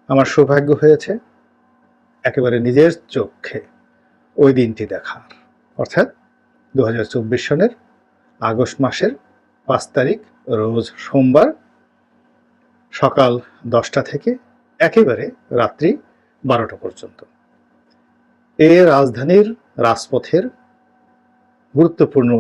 আমার সৌভাগ্য হয়েছে একেবারে নিজের চোখে ওই দিনটি দেখার, অর্থাৎ 2024 সনের আগস্ট মাসের 5 তারিখ রোজ সোমবার সকাল 10টা থেকে একেবারে রাত্রি 12টা পর্যন্ত রাজধানীর রাজপথের গুরুত্বপূর্ণ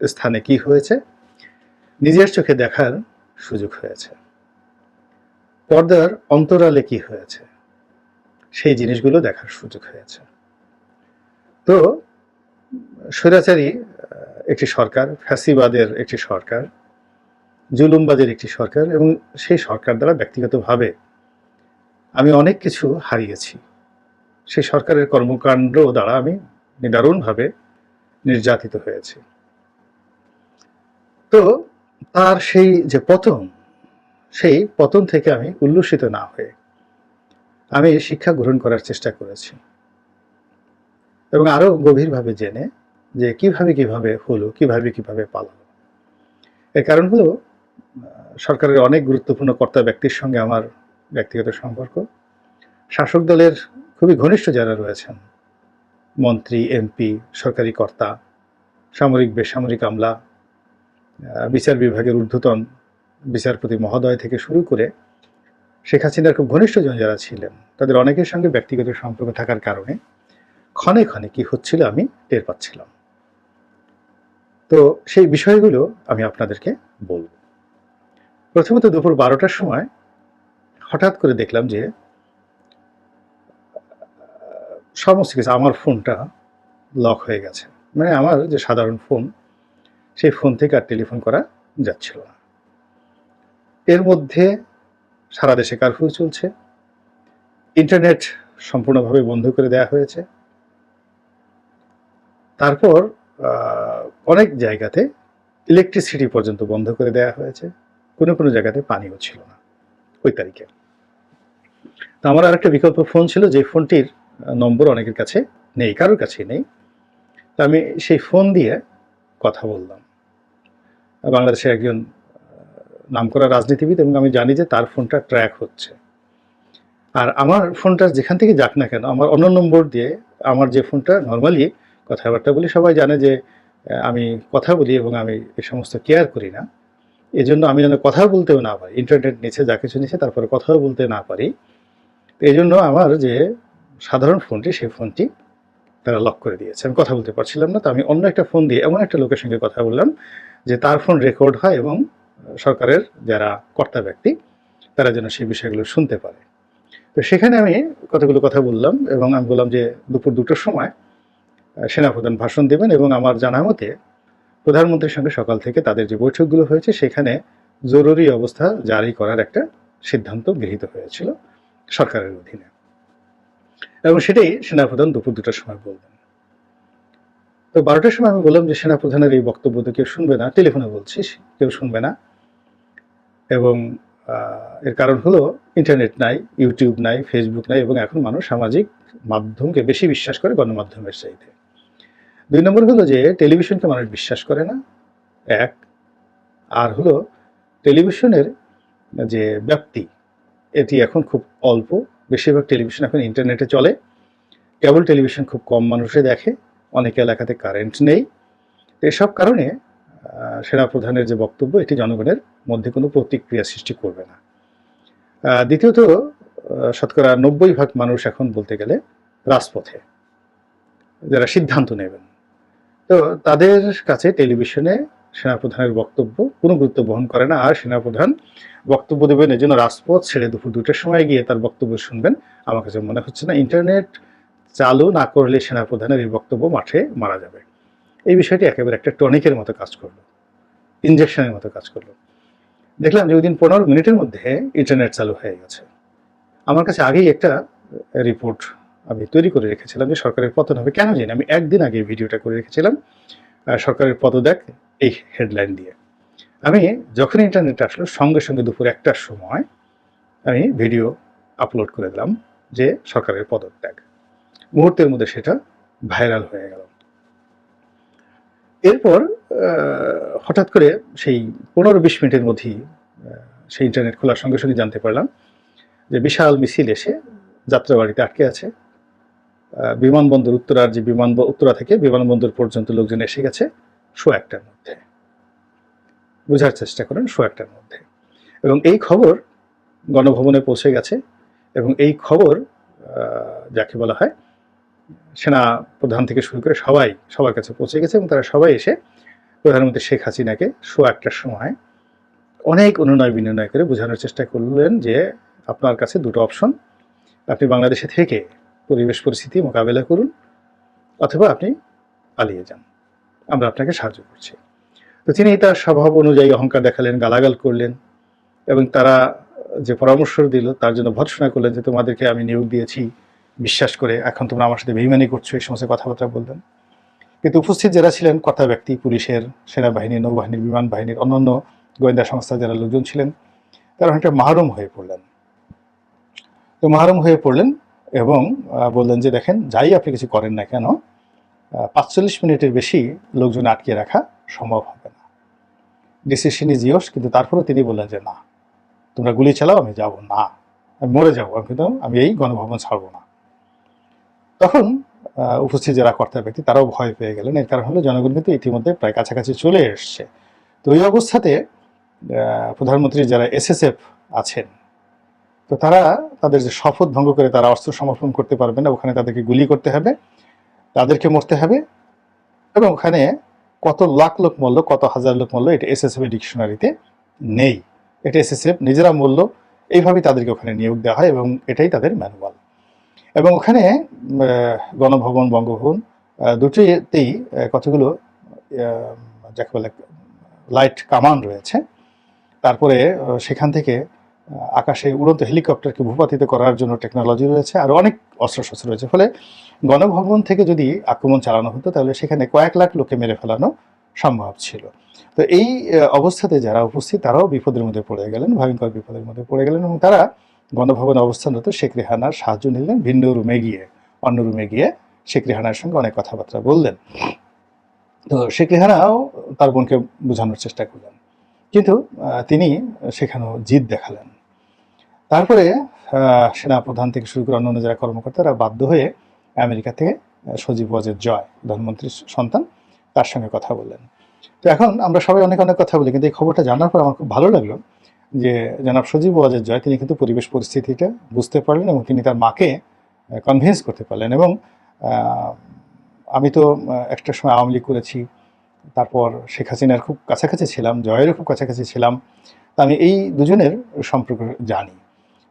স্থানে কি হয়েছে নিজের চোখে দেখার সুযোগ হয়েছে। পর্দার অন্তরালে কি হয়েছে সেই জিনিসগুলো দেখার সুযোগ হয়েছে। তো স্বৈরাচারী একটি সরকার, ফ্যাসিবাদের একটি সরকার, জুলুমবাদের একটি সরকার, এবং সেই সরকার দ্বারা ব্যক্তিগতভাবে আমি অনেক কিছু হারিয়েছি। সেই সরকারের কর্মকাণ্ড দ্বারা আমি নিদারুণভাবে নির্যাতিত হয়েছি। তো তার সেই যে পতন, সেই পতন থেকে আমি উল্লসিত না হয়ে আমি শিক্ষা গ্রহণ করার চেষ্টা করেছি এবং আরো গভীরভাবে জেনে যে কিভাবে হলো, কিভাবে পালালো। এর কারণ হলো সরকারের অনেক গুরুত্বপূর্ণ কর্তা ব্যক্তির সঙ্গে আমার ব্যক্তিগত সম্পর্ক, শাসক দলের খুবই ঘনিষ্ঠ যারা রয়েছেন, মন্ত্রী, এমপি, সরকারি কর্তা, সামরিক বেসামরিক আমলা, বিচার বিভাগের ঊর্ধ্বতন বিচারপতি মহোদয় থেকে শুরু করে শেখ হাসিনার খুব ঘনিষ্ঠজন যারা ছিলেন তাদের অনেকের সঙ্গে ব্যক্তিগত সম্পর্ক থাকার কারণে ক্ষণে ক্ষণে কি হচ্ছিল আমি টের পাচ্ছিলাম। তো সেই বিষয়গুলো আমি আপনাদেরকে বলব। প্রথমত দুপুর 12টার সময় হঠাৎ করে দেখলাম যে সমস্ত কিছু, আমার ফোনটা লক হয়ে গেছে। মানে আমার যে সাধারণ ফোন, সেই ফোন থেকে আর টেলিফোন করা যাচ্ছিল না। এর মধ্যে সারা দেশে কারফিউ চলছে, ইন্টারনেট সম্পূর্ণভাবে বন্ধ করে দেওয়া হয়েছে। তারপর অনেক জায়গাতে ইলেকট্রিসিটি পর্যন্ত বন্ধ করে দেওয়া হয়েছে, কোনো জায়গাতে পানিও ছিল না ওই তারিখে। তো আমার আরেকটা বিকল্প ফোন ছিল, যে ফোনটির নম্বর অনেকের কাছে নেই, কারোর কাছেই নেই। তো আমি সেই ফোন দিয়ে কথা বললাম। বাংলাদেশের একজন নামকরা রাজনীতিবিদ, এবং আমি জানি যে তার ফোনটা ট্র্যাক হচ্ছে। আর আমার ফোনটা যেখান থেকে যাক না কেন, আমার অন্য নম্বর দিয়ে আমার যে ফোনটা নর্মালি কথাবার্তা বলি, সবাই জানে যে আমি কথা বলি এবং আমি এই সমস্ত কেয়ার করি না। এই জন্য আমি যেন কথা বলতেও না পারি, ইন্টারনেট নিচে যা কিছু নিচে, তারপরে কথাও বলতে না পারি। তো এই জন্য আমার যে সাধারণ ফোনটি, সেই ফোনটি তারা লক করে দিয়েছে, আমি কথা বলতে পারছিলাম না। তো আমি অন্য একটা ফোন দিয়ে এমন একটা লোকের সঙ্গে কথা বললাম যে তার ফোন রেকর্ড হয় এবং সরকারের যারা কর্তা ব্যক্তি তারা যেন সেই বিষয়গুলো শুনতে পারে। তো সেখানে আমি কতগুলো কথা বললাম এবং আমি বললাম যে দুপুর 2টোর সময় সেনাপ্রধান ভাষণ দেবেন, এবং আমার জানা মতে প্রধানমন্ত্রীর সঙ্গে সকাল থেকে তাদের যে বৈঠকগুলো হয়েছে সেখানে জরুরি অবস্থা জারি করার একটা সিদ্ধান্ত গৃহীত হয়েছিল সরকারের অধীনে, এবং সেটাই সেনাপ্রধান দুপুর 2টার সময় বলবেন। তো 12টার সময় আমি বললাম যে সেনাপ্রধানের এই বক্তব্য তো কেউ শুনবে না, টেলিফোনে বলছিস, কেউ শুনবে না। এবং এর কারণ হলো ইন্টারনেট নাই, ইউটিউব নাই, ফেসবুক নাই, এবং এখন মানুষ সামাজিক মাধ্যমকে বেশি বিশ্বাস করে গণমাধ্যমের চাইতে। 2 নম্বর হলো যে টেলিভিশনকে মানুষ বিশ্বাস করে না, এক। আর হলো টেলিভিশনের যে ব্যাপ্তি, এটি এখন খুব অল্প। বেশিরভাগ টেলিভিশন এখন ইন্টারনেটে চলে, কেবল টেলিভিশন খুব কম মানুষে দেখে, অনেক এলাকাতে কারেন্ট নেই। এসব কারণে সেনাপ্রধানের যে বক্তব্য, এটি জনগণের মধ্যে কোনো প্রতিক্রিয়া সৃষ্টি করবে না। দ্বিতীয়ত, শতকরা 90% মানুষ এখন বলতে গেলে রাজপথে, যারা সিদ্ধান্ত নেবেন। তো তাদের কাছে টেলিভিশনে সেনাপ্রধানের বক্তব্য কোনো গুরুত্ব বহন করে না। আর সেনাপ্রধান বক্তব্য দেবেন, এই জন্য রাজপথ ছেড়ে দুপুর 2টার সময় গিয়ে তার বক্তব্য শুনবেন, আমার কাছে মনে হচ্ছে না। ইন্টারনেট চালু না করলে সেনাপ্রধানের এই বক্তব্য মাঠে মারা যাবে। এই বিষয়টি একেবারে একটা টনিকের মতো কাজ করলো, ইনজেকশনের মতো কাজ করলো। দেখলাম যে ওই দিন 15 মিনিটের মধ্যে ইন্টারনেট চালু হয়ে গেছে। আমার কাছে আগেই একটা রিপোর্ট আমি তৈরি করে রেখেছিলাম যে সরকারের পতন হবে। কেন জানি আমি একদিন আগে ভিডিওটা করে রেখেছিলাম, সরকারের পদত্যাগ এই হেডলাইন দিয়ে। আমি যখন ইন্টারনেট আসলো সঙ্গে সঙ্গে দুপুর 1টার সময় আমি ভিডিও আপলোড করে দিলাম যে সরকারের পদত্যাগ। মুহূর্তের মধ্যে সেটা ভাইরাল হয়ে গেল। এরপর হঠাৎ করে সেই 15-20 মিনিটের মধ্যেই সেই ইন্টারনেট খোলার সঙ্গে সঙ্গে জানতে পারলাম যে বিশাল মিছিল এসে যাত্রাবাড়িতে আটকে আছে। বিমানবন্দর উত্তরার যে উত্তরা থেকে বিমানবন্দর পর্যন্ত লোকজন এসে গেছে 1:15টার মধ্যে। বোঝার চেষ্টা করেন, 1:15টার মধ্যে। এবং এই খবর গণভবনে পৌঁছে গেছে এবং এই খবর যাকে বলা হয় সেনা প্রধান থেকে শুরু করে সবার কাছে পৌঁছে গেছে এবং তারা সবাই এসে প্রধানমন্ত্রী শেখ হাসিনাকে 1:15টার সময় অনেক অনুনয় বিনয় করে বোঝানোর চেষ্টা করলেন যে আপনার কাছে দুটো অপশন, আপনি বাংলাদেশে থেকে পরিবেশ পরিস্থিতি মোকাবেলা করুন অথবা আপনি পালিয়ে যান, আমরা আপনাকে সাহায্য করছি। তো তিনি তার স্বভাব অনুযায়ী অহংকার দেখালেন, গালাগাল করলেন এবং তারা যে পরামর্শ দিল তার জন্য ভর্ৎসনা করলেন যে তোমাদেরকে আমি নিয়োগ দিয়েছি বিশ্বাস করে, এখন তোমরা আমার সাথে বেইমানি করছো, এই সমস্ত কথাবার্তা বললেন। কিন্তু উপস্থিত যারা ছিলেন কথা ব্যক্তি, পুলিশের, সেনাবাহিনী, নৌবাহিনীর, বিমান বাহিনীর, অন্যান্য গোয়েন্দা সংস্থার যারা লোকজন ছিলেন তারা অনেকটা মাহরুম হয়ে পড়লেন। তো মাহরুম হয়ে পড়লেন এবং বললেন যে দেখেন, যাই আপনি কিছু করেন না কেন 45 মিনিটের বেশি লোকজন আটকে রাখা সম্ভব হবে না, ডিসিশন ইজ ইয়োর্স। কিন্তু তারপরেও তিনি বললেন যে না, তোমরা গুলি চালাও, আমি যাব না, আমি মরে যাবো, কিন্তু আমি এই গণভবন ছাড়বো না। তখন উপস্থিত যারা কর্তা ব্যক্তি তারাও ভয় পেয়ে গেলেন। এর কারণ হলো জনগণ কিন্তু ইতিমধ্যে প্রায় কাছাকাছি চলে এসছে। তো ওই অবস্থাতে প্রধানমন্ত্রীর যারা এসএসএফ আছেন, তো তারা তাদের যে শপথ ভঙ্গ করে তারা অস্ত্র সমর্পণ করতে পারবে না, ওখানে তাদেরকে গুলি করতে হবে, তাদেরকে মরতে হবে। এবং ওখানে কত লাখ লোক মরল, কত হাজার লোক মরল, এটা এসএসএফ এর ডিকশনারিতে নেই। এটা এসএসএফ নিজেরা মরল, এইভাবেই তাদেরকে ওখানে নিয়োগ দেওয়া হয় এবং এটাই তাদের ম্যানুয়াল। এবং ওখানে গণভবন, বঙ্গভবন দুটোতেই কতগুলো যাকে বলে লাইট কামান রয়েছে। তারপরে সেখান থেকে আকাশে উড়ন্ত হেলিকপ্টারকে ভূপাতিত করার জন্য টেকনোলজি রয়েছে, আর অনেক অস্ত্রশস্ত্র রয়েছে। ফলে গণভবন থেকে যদি আক্রমণ চালানো হতো তাহলে সেখানে কয়েক লাখ লোককে মেরে ফেলানো সম্ভব ছিল। তো এই অবস্থাতে যারা উপস্থিত তারাও বিপদের মধ্যে পড়ে গেলেন, ভয়ঙ্কর বিপদের মধ্যে পড়ে গেলেন এবং তারা গণভবনে অবস্থানরত শেখ রেহানার সাহায্য নিলেন, ভিন্ন রুমে গিয়ে, অন্য রুমে গিয়ে শেখ রেহানার সঙ্গে অনেক কথাবার্তা বললেন। তো শেখ রেহানাও তার বোনকে বোঝানোর চেষ্টা করলেন, কিন্তু তিনি সেখানেও জিদ দেখালেন। তারপরে সেনাপ্রধান থেকে শুরু করে অন্যান্য যারা কর্মকর্তারা বাধ্য হয়ে আমেরিকা থেকে সজীব ওয়াজেদ জয়, প্রধানমন্ত্রীর সন্তান, তার সঙ্গে কথা বললেন। তো এখন আমরা সবাই অনেক কথা বলি, কিন্তু এই খবরটা জানার পর আমার খুব ভালো লাগলো যে জনাব সজীব ওয়াজেদ জয় তিনি কিন্তু পরিবেশ পরিস্থিতিটা বুঝতে পারলেন এবং তিনি তার মাকে কনভিন্স করতে পারলেন। এবং আমি তো একটা সময় আওয়ামী লীগ করেছি, তারপর শেখ হাসিনার খুব কাছাকাছি ছিলাম, জয়েরও খুব কাছাকাছি ছিলাম। আমি এই দুজনের সম্পর্ক জানি।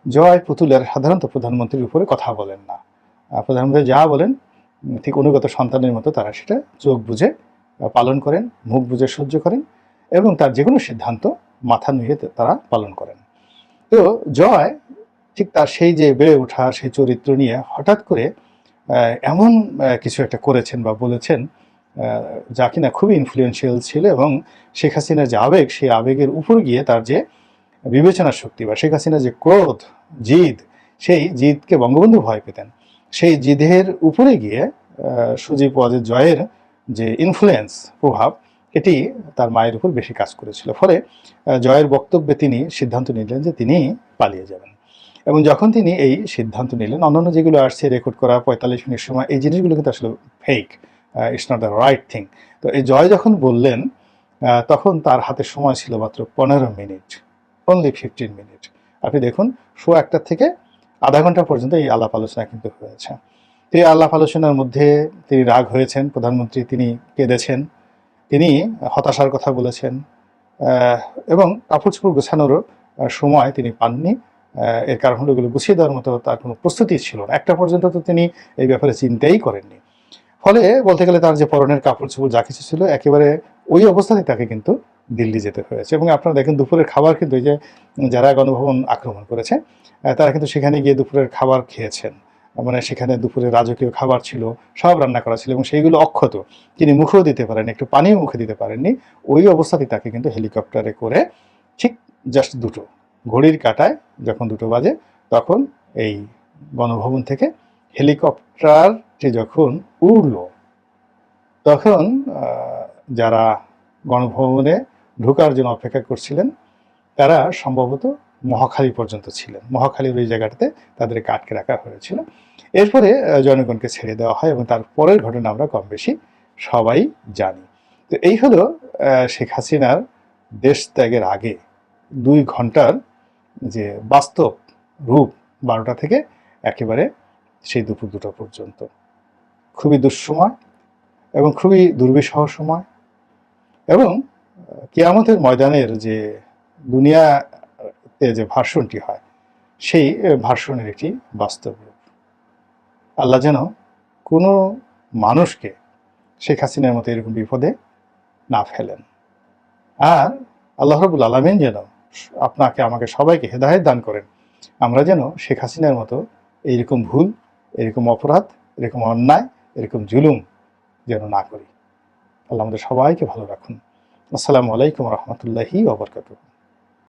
জয় পুতুলের সাধারণত প্রধানমন্ত্রীর উপরে কথা বলেন না, প্রধানমন্ত্রী যা বলেন ঠিক অনুগত সন্তানের মতো তারা সেটা চোখ বুঝে পালন করেন, মুখ বুঝে সহ্য করেন এবং তার যে কোনো সিদ্ধান্ত মাথা নুয়ে তারা পালন করেন। তো জয় ঠিক তার সেই যে বেড়ে ওঠা সেই চরিত্র নিয়ে হঠাৎ করে এমন কিছু একটা করেছেন বা বলেছেন যা কিনা খুবই ইনফ্লুয়েন্সিয়াল ছিল এবং শেখ হাসিনার যে আবেগ, সেই আবেগের উপর গিয়ে তার যে বিবেচনার শক্তি বা শেখ হাসিনার যে ক্রোধ, জিদ, সেই জিদকে বঙ্গবন্ধু ভয় পেতেন, সেই জিদের উপরে গিয়ে সজীব ওয়াজেদ জয়ের যে ইনফ্লুয়েন্স, প্রভাব, এটি তার মায়ের উপর বেশি কাজ করেছিল। ফলে জয়ের বক্তব্যে তিনি সিদ্ধান্ত নিলেন যে তিনি পালিয়ে যাবেন। এবং যখন তিনি এই সিদ্ধান্ত নিলেন, অন্যান্য যেগুলো আসছে রেকর্ড করা 45 মিনিট সময়, এই জিনিসগুলো কিন্তু আসলে fake, it's not the right thing. তো এই জয় যখন বললেন তখন তার হাতে সময় ছিল মাত্র 15 মিনিট, অনলি 15 মিনিট। আপনি দেখুন 1:15 থেকে আধা ঘন্টা পর্যন্ত এই আলাপ আলোচনা কিন্তু হয়েছে। এই আলাপ আলোচনার মধ্যে তিনি রাগ হয়েছেন, প্রধানমন্ত্রী তিনি কেঁদেছেন, তিনি হতাশার কথা বলেছেন এবং কাপড় চোপড় গোছানোরও সময় তিনি পাননি। এর কারণ হলো এগুলো গুছিয়ে দেওয়ার মতো তার কোনো প্রস্তুতি ছিল না, একটা পর্যন্ত তো তিনি এই ব্যাপারে চিন্তাই করেননি। ফলে বলতে গেলে তার যে পরনের কাপড় চোপড় যা কিছু ছিল একেবারে ওই অবস্থাতেই তাকে কিন্তু দিল্লি যেতে হয়েছে। এবং আপনারা দেখেন দুপুরের খাবার কিন্তু এই যে যারা গণভবন আক্রমণ করেছে তারা কিন্তু সেখানে গিয়ে দুপুরের খাবার খেয়েছেন, মানে সেখানে দুপুরে রাজকীয় খাবার ছিল, সব রান্না করা ছিল এবং সেইগুলো অক্ষত, তিনি মুখেও দিতে পারেননি, একটু পানিও মুখে দিতে পারেননি। ওই অবস্থাতেই তাকে কিন্তু হেলিকপ্টারে করে ঠিক জাস্ট দুটো ঘড়ির কাঁটায় যখন 2টো বাজে তখন এই গণভবন থেকে হেলিকপ্টারটি যখন উড়ল তখন যারা গণভবনে ঢোকার জন্য অপেক্ষা করছিলেন তারা সম্ভবত মহাখালী পর্যন্ত ছিলেন। মহাখালীর ওই জায়গাটাতে তাদেরকে আটকে রাখা হয়েছিল। এরপরে জনগণকে ছেড়ে দেওয়া হয় এবং তার পরের ঘটনা আমরা কম বেশি সবাই জানি। তো এই হলো শেখ হাসিনার দেশ ত্যাগের আগে 2 ঘন্টার যে বাস্তব রূপ, 12টা থেকে একেবারে সেই দুপুর 2টা পর্যন্ত। খুবই দুঃসময় এবং খুবই দুর্বিষহ সময়, এবং কিয়ামতের ময়দানের যে দুনিয়াতে যে ভার্সনটি হয় সেই ভার্সনের একটি বাস্তব রূপ। আল্লাহ যেন কোনো মানুষকে শেখ হাসিনার মতো এরকম বিপদে না ফেলেন, আর আল্লাহ রাব্বুল আলামিন যেন আপনাকে আমাকে সবাইকে হেদায়েত দান করেন, আমরা যেন শেখ হাসিনার মতো এইরকম ভুল, এরকম অপরাধ, এরকম অন্যায়, এরকম জুলুম যেন না করি। আল্লাহ আমাদের সবাইকে ভালো রাখুন। আসসালামু আলাইকুম রহমতুল্লাহি ওয়া বারাকাতুহু।